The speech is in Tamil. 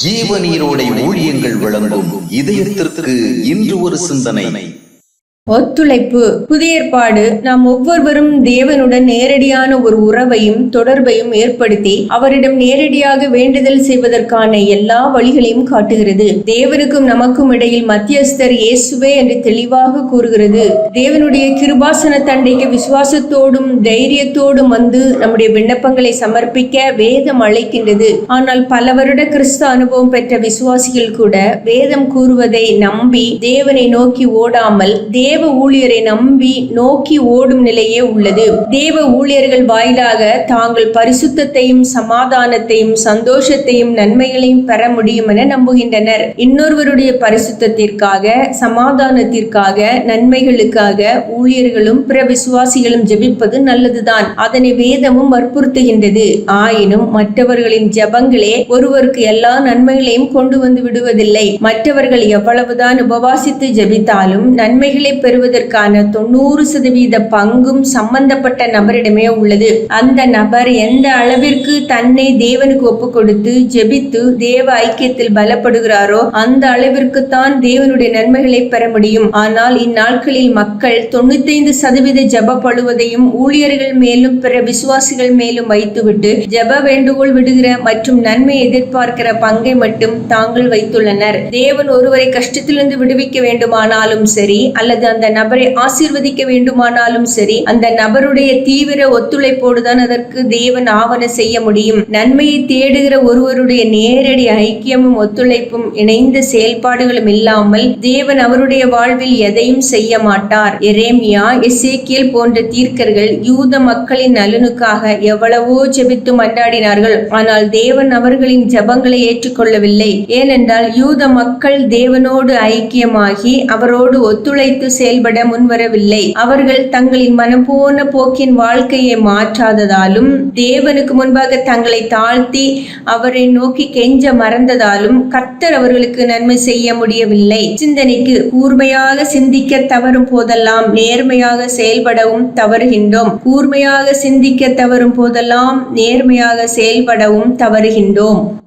ஜீவநீரோடை ஊழியங்கள் வழங்கும் இதயத்திற்கு இன்று ஒரு சிந்தனை. ஒத்துழைப்பு. புதிய ஏற்பாடு நாம் ஒவ்வொருவரும் தேவனுடன் நேரடியான ஒரு உறவையும் தொடர்பையும் ஏற்படுத்தி அவரிடம் நேரடியாக வேண்டுதல் செய்வதற்கான எல்லா வழிகளையும் காட்டுகிறது. தேவனுக்கும் நமக்கும் இடையில் மத்தியஸ்தர் இயேசுவே என்று தெளிவாக கூறுகிறது. தேவனுடைய கிருபாசன தண்டைக்கு விசுவாசத்தோடும் தைரியத்தோடும் வந்து நம்முடைய விண்ணப்பங்களை சமர்ப்பிக்க வேதம் அழைக்கின்றது. ஆனால் பல வருட கிறிஸ்து அனுபவம் பெற்ற விசுவாசிகள் கூட வேதம் கூறுவதை நம்பி தேவனை நோக்கி ஓடாமல் தேவ ஊழியரை நம்பி நோக்கி ஓடும் நிலையே உள்ளது. தேவ ஊழியர்கள் வாயிலாக தாங்கள் பரிசுத்தத்தையும் சமாதானத்தையும் சந்தோஷத்தையும் நன்மைகளையும் பெற முடியும் என நம்புகின்றனர். இன்னொருவருடைய பரிசுத்தத்திற்காக சமாதானத்திற்காக நன்மைகளுக்காக ஊழியர்களும் பிற விசுவாசிகளும் ஜெபிப்பது நல்லதுதான். அதனை வேதமும் வற்புறுத்துகின்றது. ஆயினும் மற்றவர்களின் ஜெபங்களே ஒருவருக்கு எல்லா நன்மைகளையும் கொண்டு வந்து விடுவதில்லை. மற்றவர்கள் எவ்வளவுதான் உபவாசித்து ஜெபித்தாலும் நன்மைகளை பெறுவதற்கான 90% பங்கும் சம்பந்தப்பட்ட நபரிடமே உள்ளது. அந்த நபர் எந்த அளவிற்கு தன்னை தேவனுக்கு ஒப்பு கொடுத்து ஜெபித்து தேவ ஐக்கியத்தில் பலப்படுகிறாரோ அந்த அளவிற்கு தான் தேவனுடைய நன்மைகளை பெற முடியும். ஆனால் இந்நாட்களில் மக்கள் 95% ஜெபப்படுவதையும் ஊழியர்கள் மேலும் பிற விசுவாசிகள் மேலும் வைத்துவிட்டு ஜெப வேண்டுகோள் விடுகிற மற்றும் நன்மை எதிர்பார்க்கிற பங்கை மட்டும் தாங்கள் வைத்துள்ளனர். தேவன் ஒருவரை கஷ்டத்திலிருந்து விடுவிக்க வேண்டுமானாலும் சரி அல்லது அந்த நபரை ஆசீர்வதிக்க வேண்டுமானாலும் சரி அந்த நபருடைய தீவிர ஒத்துழைப்போடுதான் அதற்கு தேவன் ஆவண செய்ய முடியும். நன்மையை தேடுகிற ஒருவருடைய நேரடி ஐக்கியமும் ஒத்துழைப்பும் இணைந்த செயல்பாடுகளும் இல்லாமல் தேவன் அவருடைய வாழ்வில் எதையும் செய்ய மாட்டார். எரேமியா, எசேக்கியேல் போன்ற தீர்க்கர்கள் யூத மக்களின் நலனுக்காக எவ்வளவோ ஜெபித்து மன்றாடினார்கள். ஆனால் தேவன் அவர்களின் ஜெபங்களை ஏற்றுக்கொள்ளவில்லை. ஏனென்றால் யூத மக்கள் தேவனோடு ஐக்கியமாகி அவரோடு ஒத்துழைத்து செயல்பட முன்வரவில்லை. அவர்கள் தங்களின் மனம் போன போக்கின் வாழ்க்கையை மாற்றாததாலும் தேவனுக்கு முன்பாக தங்களை தாழ்த்தி அவரை நோக்கி கெஞ்ச மறந்ததாலும் கர்த்தர் அவர்களுக்கு நன்மை செய்ய முடியவில்லை. சிந்தனைக்கு கூர்மையாக சிந்திக்க தவறும் போதெல்லாம் நேர்மையாக செயல்படவும் தவறுகின்றோம். கூர்மையாக சிந்திக்க தவறும் போதெல்லாம் நேர்மையாக செயல்படவும் தவறுகின்றோம்.